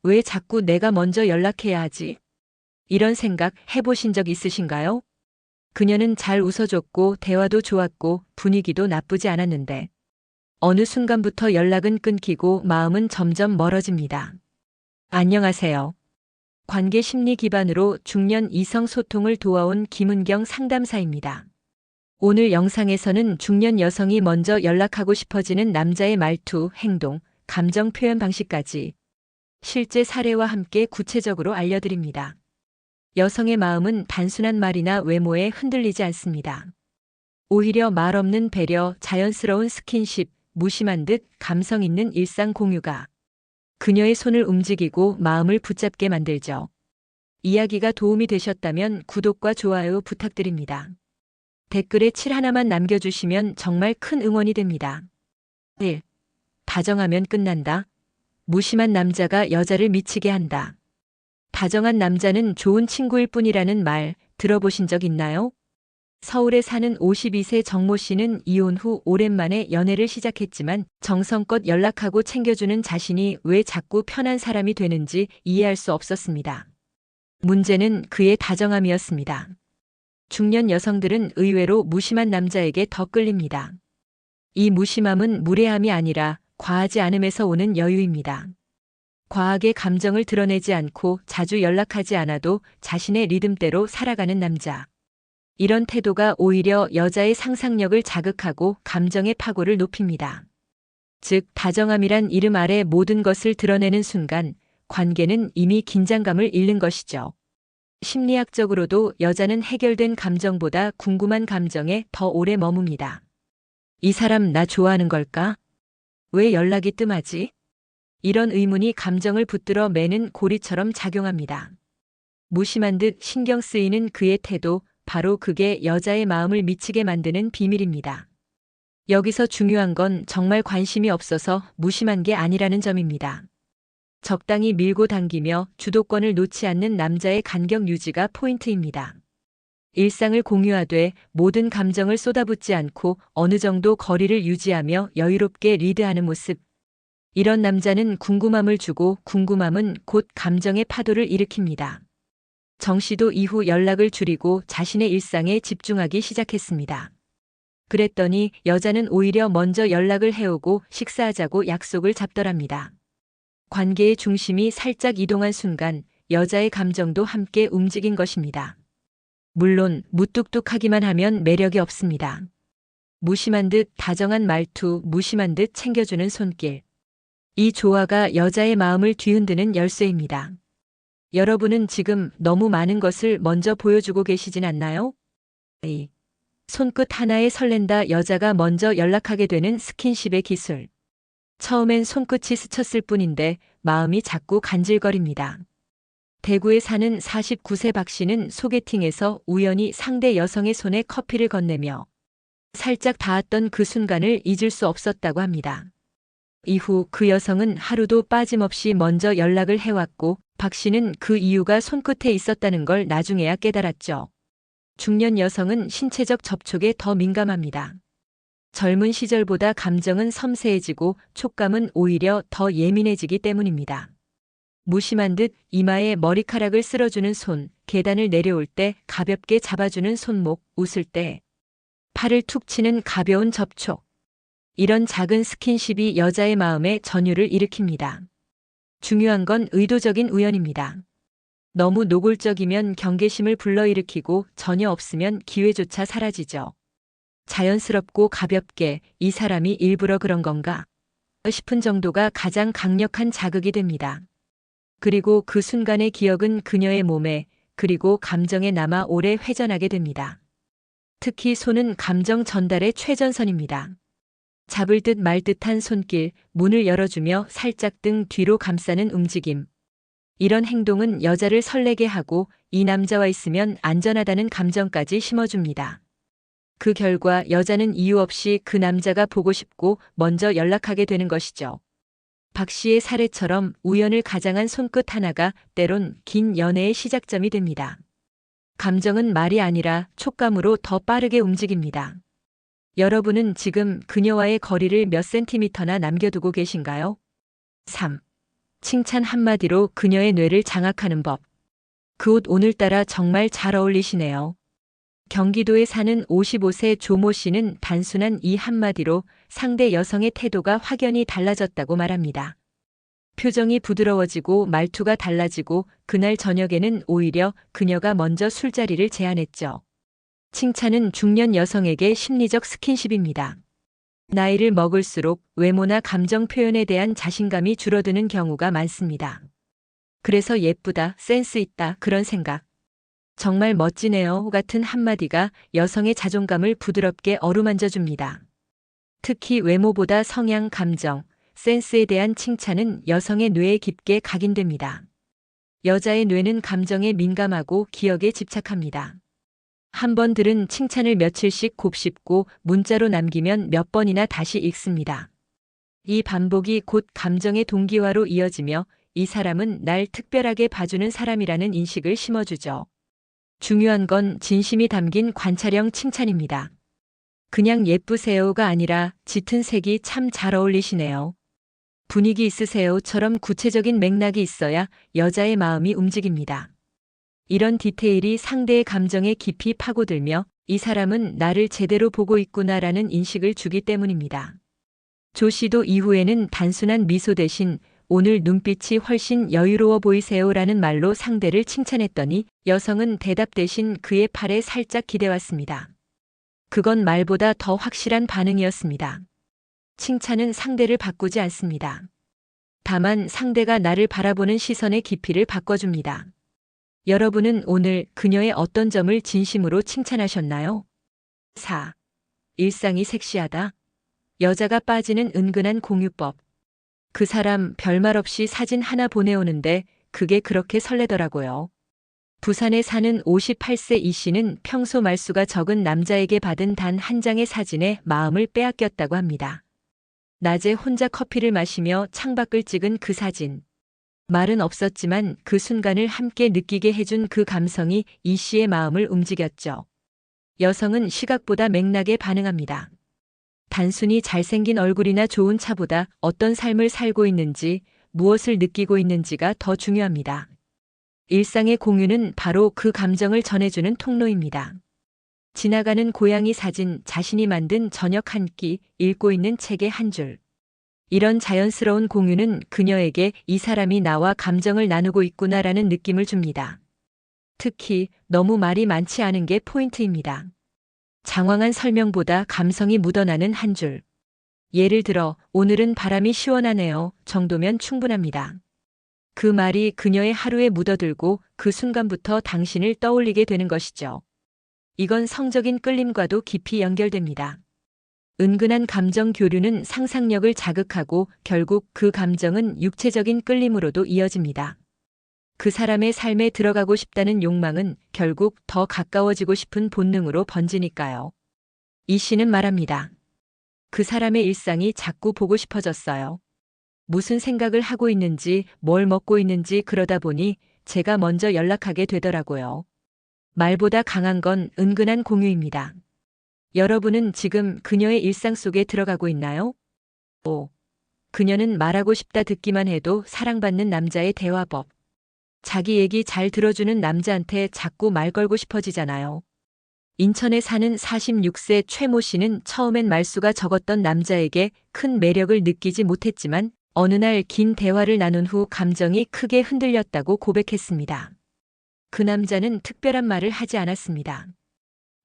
왜 자꾸 내가 먼저 연락해야 하지? 이런 생각 해보신 적 있으신가요? 그녀는 잘 웃어줬고 대화도 좋았고 분위기도 나쁘지 않았는데 어느 순간부터 연락은 끊기고 마음은 점점 멀어집니다. 안녕하세요. 관계 심리 기반으로 중년 이성 소통을 도와온 김은경 상담사입니다. 오늘 영상에서는 중년 여성이 먼저 연락하고 싶어지는 남자의 말투, 행동, 감정 표현 방식까지 실제 사례와 함께 구체적으로 알려드립니다. 여성의 마음은 단순한 말이나 외모에 흔들리지 않습니다. 오히려 말 없는 배려, 자연스러운 스킨십, 무심한 듯 감성 있는 일상 공유가 그녀의 손을 움직이고 마음을 붙잡게 만들죠. 이야기가 도움이 되셨다면 구독과 좋아요 부탁드립니다. 댓글에 7 하나만 남겨주시면 정말 큰 응원이 됩니다. 1. 다정하면 끝난다. 무심한 남자가 여자를 미치게 한다. 다정한 남자는 좋은 친구일 뿐이라는 말 들어보신 적 있나요? 서울에 사는 52세 정모 씨는 이혼 후 오랜만에 연애를 시작했지만 정성껏 연락하고 챙겨주는 자신이 왜 자꾸 편한 사람이 되는지 이해할 수 없었습니다. 문제는 그의 다정함이었습니다. 중년 여성들은 의외로 무심한 남자에게 더 끌립니다. 이 무심함은 무례함이 아니라 과하지 않음에서 오는 여유입니다. 과하게 감정을 드러내지 않고 자주 연락하지 않아도 자신의 리듬대로 살아가는 남자. 이런 태도가 오히려 여자의 상상력을 자극하고 감정의 파고를 높입니다. 즉, 다정함이란 이름 아래 모든 것을 드러내는 순간 관계는 이미 긴장감을 잃는 것이죠. 심리학적으로도 여자는 해결된 감정보다 궁금한 감정에 더 오래 머뭅니다. 이 사람 나 좋아하는 걸까? 왜 연락이 뜸하지? 이런 의문이 감정을 붙들어 매는 고리처럼 작용합니다. 무심한 듯 신경 쓰이는 그의 태도, 바로 그게 여자의 마음을 미치게 만드는 비밀입니다. 여기서 중요한 건 정말 관심이 없어서 무심한 게 아니라는 점입니다. 적당히 밀고 당기며 주도권을 놓지 않는 남자의 간격 유지가 포인트입니다. 일상을 공유하되 모든 감정을 쏟아붓지 않고 어느 정도 거리를 유지하며 여유롭게 리드하는 모습. 이런 남자는 궁금함을 주고 궁금함은 곧 감정의 파도를 일으킵니다. 정 씨도 이후 연락을 줄이고 자신의 일상에 집중하기 시작했습니다. 그랬더니 여자는 오히려 먼저 연락을 해오고 식사하자고 약속을 잡더랍니다. 관계의 중심이 살짝 이동한 순간 여자의 감정도 함께 움직인 것입니다. 물론 무뚝뚝하기만 하면 매력이 없습니다. 무심한 듯 다정한 말투, 무심한 듯 챙겨주는 손길. 이 조화가 여자의 마음을 뒤흔드는 열쇠입니다. 여러분은 지금 너무 많은 것을 먼저 보여주고 계시진 않나요? 손끝 하나에 설렌다. 여자가 먼저 연락하게 되는 스킨십의 기술. 처음엔 손끝이 스쳤을 뿐인데 마음이 자꾸 간질거립니다. 대구에 사는 49세 박 씨는 소개팅에서 우연히 상대 여성의 손에 커피를 건네며 살짝 닿았던 그 순간을 잊을 수 없었다고 합니다. 이후 그 여성은 하루도 빠짐없이 먼저 연락을 해왔고 박 씨는 그 이유가 손끝에 있었다는 걸 나중에야 깨달았죠. 중년 여성은 신체적 접촉에 더 민감합니다. 젊은 시절보다 감정은 섬세해지고 촉감은 오히려 더 예민해지기 때문입니다. 무심한 듯 이마에 머리카락을 쓸어주는 손, 계단을 내려올 때 가볍게 잡아주는 손목, 웃을 때 팔을 툭 치는 가벼운 접촉. 이런 작은 스킨십이 여자의 마음에 전율을 일으킵니다. 중요한 건 의도적인 우연입니다. 너무 노골적이면 경계심을 불러일으키고 전혀 없으면 기회조차 사라지죠. 자연스럽고 가볍게 이 사람이 일부러 그런 건가 싶은 정도가 가장 강력한 자극이 됩니다. 그리고 그 순간의 기억은 그녀의 몸에 그리고 감정에 남아 오래 회전하게 됩니다. 특히 손은 감정 전달의 최전선입니다. 잡을 듯 말 듯한 손길, 문을 열어주며 살짝 등 뒤로 감싸는 움직임. 이런 행동은 여자를 설레게 하고 이 남자와 있으면 안전하다는 감정까지 심어줍니다. 그 결과 여자는 이유 없이 그 남자가 보고 싶고 먼저 연락하게 되는 것이죠. 박 씨의 사례처럼 우연을 가장한 손끝 하나가 때론 긴 연애의 시작점이 됩니다. 감정은 말이 아니라 촉감으로 더 빠르게 움직입니다. 여러분은 지금 그녀와의 거리를 몇 센티미터나 남겨두고 계신가요? 3. 칭찬 한마디로 그녀의 뇌를 장악하는 법. 그 옷 오늘따라 정말 잘 어울리시네요. 경기도에 사는 55세 조모 씨는 단순한 이 한마디로 상대 여성의 태도가 확연히 달라졌다고 말합니다. 표정이 부드러워지고 말투가 달라지고 그날 저녁에는 오히려 그녀가 먼저 술자리를 제안했죠. 칭찬은 중년 여성에게 심리적 스킨십입니다. 나이를 먹을수록 외모나 감정 표현에 대한 자신감이 줄어드는 경우가 많습니다. 그래서 예쁘다, 센스 있다, 그런 생각. 정말 멋지네요 같은 한마디가 여성의 자존감을 부드럽게 어루만져 줍니다. 특히 외모보다 성향, 감정, 센스에 대한 칭찬은 여성의 뇌에 깊게 각인됩니다. 여자의 뇌는 감정에 민감하고 기억에 집착합니다. 한 번 들은 칭찬을 며칠씩 곱씹고 문자로 남기면 몇 번이나 다시 읽습니다. 이 반복이 곧 감정의 동기화로 이어지며 이 사람은 날 특별하게 봐주는 사람이라는 인식을 심어주죠. 중요한 건 진심이 담긴 관찰형 칭찬입니다. 그냥 예쁘세요가 아니라 짙은 색이 참 잘 어울리시네요. 분위기 있으세요처럼 구체적인 맥락이 있어야 여자의 마음이 움직입니다. 이런 디테일이 상대의 감정에 깊이 파고들며 이 사람은 나를 제대로 보고 있구나라는 인식을 주기 때문입니다. 조 씨도 이후에는 단순한 미소 대신 오늘 눈빛이 훨씬 여유로워 보이세요라는 말로 상대를 칭찬했더니 여성은 대답 대신 그의 팔에 살짝 기대왔습니다. 그건 말보다 더 확실한 반응이었습니다. 칭찬은 상대를 바꾸지 않습니다. 다만 상대가 나를 바라보는 시선의 깊이를 바꿔줍니다. 여러분은 오늘 그녀의 어떤 점을 진심으로 칭찬하셨나요? 4. 일상이 섹시하다. 여자가 빠지는 은근한 공유법. 그 사람 별말 없이 사진 하나 보내오는데 그게 그렇게 설레더라고요. 부산에 사는 58세 이 씨는 평소 말수가 적은 남자에게 받은 단 한 장의 사진에 마음을 빼앗겼다고 합니다. 낮에 혼자 커피를 마시며 창밖을 찍은 그 사진. 말은 없었지만 그 순간을 함께 느끼게 해준 그 감성이 이 씨의 마음을 움직였죠. 여성은 시각보다 맥락에 반응합니다. 단순히 잘생긴 얼굴이나 좋은 차보다 어떤 삶을 살고 있는지, 무엇을 느끼고 있는지가 더 중요합니다. 일상의 공유는 바로 그 감정을 전해주는 통로입니다. 지나가는 고양이 사진, 자신이 만든 저녁 한 끼, 읽고 있는 책의 한 줄. 이런 자연스러운 공유는 그녀에게 이 사람이 나와 감정을 나누고 있구나라는 느낌을 줍니다. 특히 너무 말이 많지 않은 게 포인트입니다. 장황한 설명보다 감성이 묻어나는 한 줄. 예를 들어, 오늘은 바람이 시원하네요 정도면 충분합니다. 그 말이 그녀의 하루에 묻어들고 그 순간부터 당신을 떠올리게 되는 것이죠. 이건 성적인 끌림과도 깊이 연결됩니다. 은근한 감정 교류는 상상력을 자극하고 결국 그 감정은 육체적인 끌림으로도 이어집니다. 그 사람의 삶에 들어가고 싶다는 욕망은 결국 더 가까워지고 싶은 본능으로 번지니까요. 이 씨는 말합니다. 그 사람의 일상이 자꾸 보고 싶어졌어요. 무슨 생각을 하고 있는지, 뭘 먹고 있는지 그러다 보니 제가 먼저 연락하게 되더라고요. 말보다 강한 건 은근한 공유입니다. 여러분은 지금 그녀의 일상 속에 들어가고 있나요? 5. 그녀는 말하고 싶다 듣기만 해도 사랑받는 남자의 대화법. 자기 얘기 잘 들어주는 남자한테 자꾸 말 걸고 싶어지잖아요. 인천에 사는 46세 최모 씨는 처음엔 말수가 적었던 남자에게 큰 매력을 느끼지 못했지만 어느 날 긴 대화를 나눈 후 감정이 크게 흔들렸다고 고백했습니다. 그 남자는 특별한 말을 하지 않았습니다.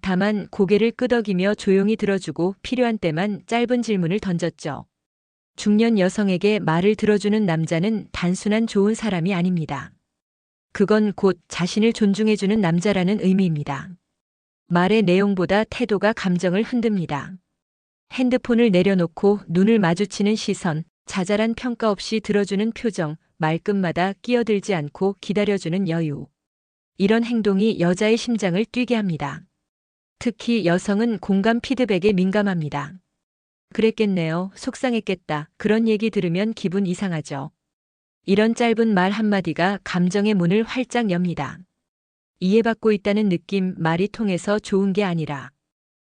다만 고개를 끄덕이며 조용히 들어주고 필요한 때만 짧은 질문을 던졌죠. 중년 여성에게 말을 들어주는 남자는 단순한 좋은 사람이 아닙니다. 그건 곧 자신을 존중해주는 남자라는 의미입니다. 말의 내용보다 태도가 감정을 흔듭니다. 핸드폰을 내려놓고 눈을 마주치는 시선, 자잘한 평가 없이 들어주는 표정, 말끝마다 끼어들지 않고 기다려주는 여유. 이런 행동이 여자의 심장을 뛰게 합니다. 특히 여성은 공감 피드백에 민감합니다. 그랬겠네요. 속상했겠다. 그런 얘기 들으면 기분 이상하죠. 이런 짧은 말 한마디가 감정의 문을 활짝 엽니다. 이해받고 있다는 느낌, 말이 통해서 좋은 게 아니라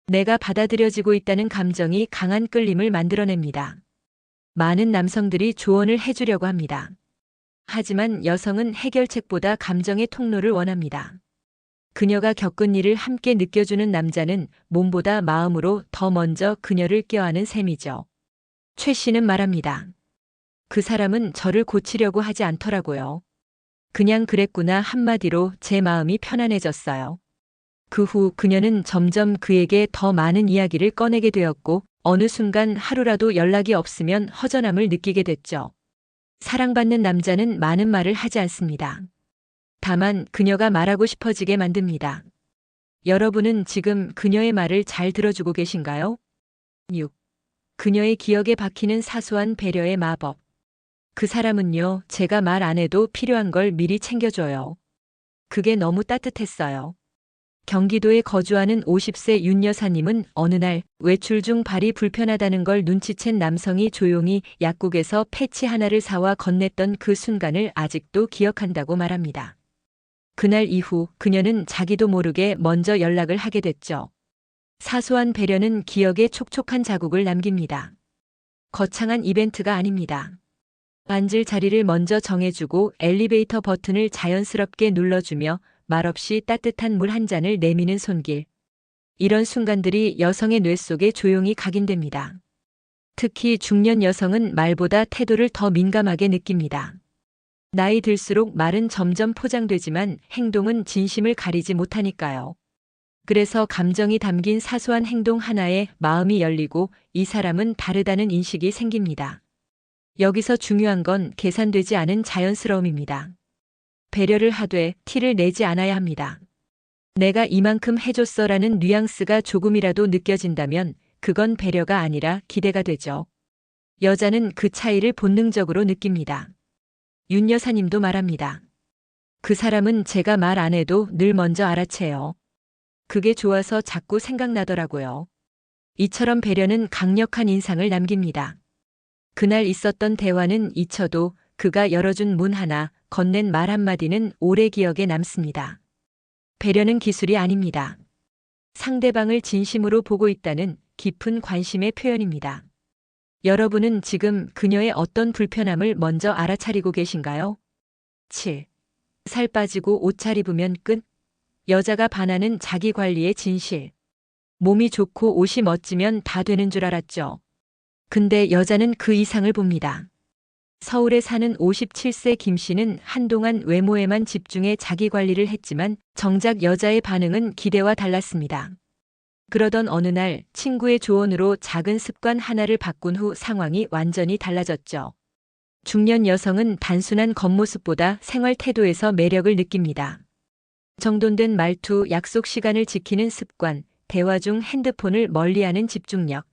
내가 받아들여지고 있다는 감정이 강한 끌림을 만들어냅니다. 많은 남성들이 조언을 해주려고 합니다. 하지만 여성은 해결책보다 감정의 통로를 원합니다. 그녀가 겪은 일을 함께 느껴주는 남자는 몸보다 마음으로 더 먼저 그녀를 껴안은 셈이죠. 최 씨는 말합니다. 그 사람은 저를 고치려고 하지 않더라고요. 그냥 그랬구나 한마디로 제 마음이 편안해졌어요. 그 후 그녀는 점점 그에게 더 많은 이야기를 꺼내게 되었고 어느 순간 하루라도 연락이 없으면 허전함을 느끼게 됐죠. 사랑받는 남자는 많은 말을 하지 않습니다. 다만 그녀가 말하고 싶어지게 만듭니다. 여러분은 지금 그녀의 말을 잘 들어주고 계신가요? 6. 그녀의 기억에 박히는 사소한 배려의 마법. 그 사람은요, 제가 말 안 해도 필요한 걸 미리 챙겨줘요. 그게 너무 따뜻했어요. 경기도에 거주하는 50세 윤 여사님은 어느 날 외출 중 발이 불편하다는 걸 눈치챈 남성이 조용히 약국에서 패치 하나를 사와 건넸던 그 순간을 아직도 기억한다고 말합니다. 그날 이후 그녀는 자기도 모르게 먼저 연락을 하게 됐죠. 사소한 배려는 기억에 촉촉한 자국을 남깁니다. 거창한 이벤트가 아닙니다. 앉을 자리를 먼저 정해주고 엘리베이터 버튼을 자연스럽게 눌러주며 말없이 따뜻한 물 한 잔을 내미는 손길. 이런 순간들이 여성의 뇌 속에 조용히 각인됩니다. 특히 중년 여성은 말보다 태도를 더 민감하게 느낍니다. 나이 들수록 말은 점점 포장되지만 행동은 진심을 가리지 못하니까요. 그래서 감정이 담긴 사소한 행동 하나에 마음이 열리고 이 사람은 다르다는 인식이 생깁니다. 여기서 중요한 건 계산되지 않은 자연스러움입니다. 배려를 하되 티를 내지 않아야 합니다. 내가 이만큼 해줬어라는 뉘앙스가 조금이라도 느껴진다면 그건 배려가 아니라 기대가 되죠. 여자는 그 차이를 본능적으로 느낍니다. 윤 여사님도 말합니다. 그 사람은 제가 말 안 해도 늘 먼저 알아채요. 그게 좋아서 자꾸 생각나더라고요. 이처럼 배려는 강력한 인상을 남깁니다. 그날 있었던 대화는 잊혀도 그가 열어준 문 하나, 건넨 말 한마디는 오래 기억에 남습니다. 배려는 기술이 아닙니다. 상대방을 진심으로 보고 있다는 깊은 관심의 표현입니다. 여러분은 지금 그녀의 어떤 불편함을 먼저 알아차리고 계신가요? 7. 살 빠지고 옷 잘 입으면 끝. 여자가 반하는 자기 관리의 진실. 몸이 좋고 옷이 멋지면 다 되는 줄 알았죠. 근데 여자는 그 이상을 봅니다. 서울에 사는 57세 김 씨는 한동안 외모에만 집중해 자기 관리를 했지만 정작 여자의 반응은 기대와 달랐습니다. 그러던 어느 날 친구의 조언으로 작은 습관 하나를 바꾼 후 상황이 완전히 달라졌죠. 중년 여성은 단순한 겉모습보다 생활 태도에서 매력을 느낍니다. 정돈된 말투, 약속 시간을 지키는 습관, 대화 중 핸드폰을 멀리하는 집중력.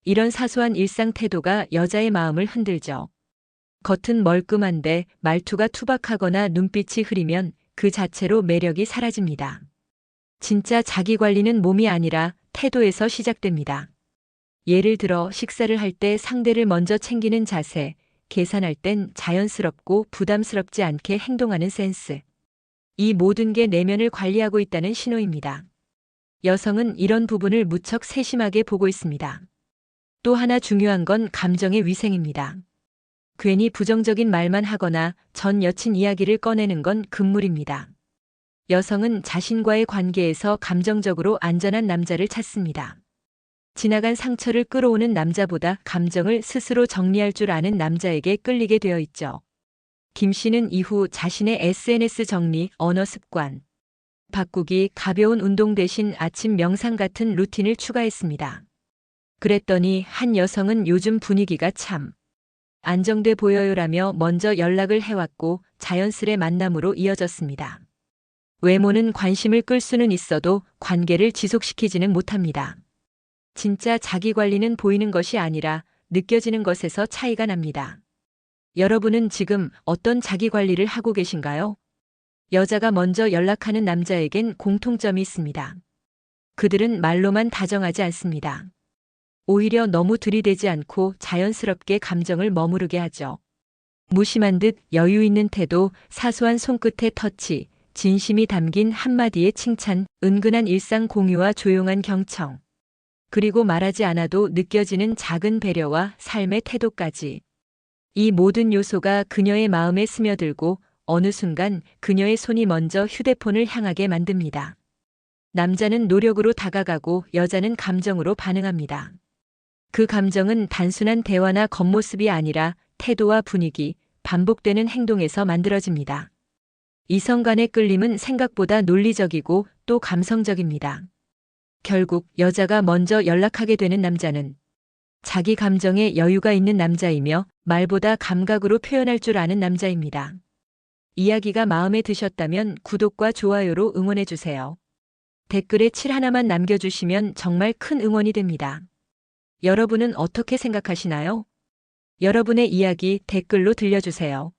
이런 사소한 일상 태도가 여자의 마음을 흔들죠. 겉은 멀끔한데 말투가 투박하거나 눈빛이 흐리면 그 자체로 매력이 사라집니다. 진짜 자기 관리는 몸이 아니라 태도에서 시작됩니다. 예를 들어 식사를 할 때 상대를 먼저 챙기는 자세, 계산할 땐 자연스럽고 부담스럽지 않게 행동하는 센스. 이 모든 게 내면을 관리하고 있다는 신호입니다. 여성은 이런 부분을 무척 세심하게 보고 있습니다. 또 하나 중요한 건 감정의 위생입니다. 괜히 부정적인 말만 하거나 전 여친 이야기를 꺼내는 건 금물입니다. 여성은 자신과의 관계에서 감정적으로 안전한 남자를 찾습니다. 지나간 상처를 끌어오는 남자보다 감정을 스스로 정리할 줄 아는 남자에게 끌리게 되어 있죠. 김 씨는 이후 자신의 SNS 정리, 언어 습관, 바꾸기, 가벼운 운동 대신 아침 명상 같은 루틴을 추가했습니다. 그랬더니 한 여성은 요즘 분위기가 참 안정돼 보여요라며 먼저 연락을 해왔고 자연스레 만남으로 이어졌습니다. 외모는 관심을 끌 수는 있어도 관계를 지속시키지는 못합니다. 진짜 자기 관리는 보이는 것이 아니라 느껴지는 것에서 차이가 납니다. 여러분은 지금 어떤 자기 관리를 하고 계신가요? 여자가 먼저 연락하는 남자에겐 공통점이 있습니다. 그들은 말로만 다정하지 않습니다. 오히려 너무 들이대지 않고 자연스럽게 감정을 머무르게 하죠. 무심한 듯 여유 있는 태도, 사소한 손끝의 터치, 진심이 담긴 한마디의 칭찬, 은근한 일상 공유와 조용한 경청. 그리고 말하지 않아도 느껴지는 작은 배려와 삶의 태도까지. 이 모든 요소가 그녀의 마음에 스며들고 어느 순간 그녀의 손이 먼저 휴대폰을 향하게 만듭니다. 남자는 노력으로 다가가고 여자는 감정으로 반응합니다. 그 감정은 단순한 대화나 겉모습이 아니라 태도와 분위기, 반복되는 행동에서 만들어집니다. 이성 간의 끌림은 생각보다 논리적이고 또 감성적입니다. 결국 여자가 먼저 연락하게 되는 남자는 자기 감정에 여유가 있는 남자이며 말보다 감각으로 표현할 줄 아는 남자입니다. 이야기가 마음에 드셨다면 구독과 좋아요로 응원해주세요. 댓글에 7 하나만 남겨주시면 정말 큰 응원이 됩니다. 여러분은 어떻게 생각하시나요? 여러분의 이야기 댓글로 들려주세요.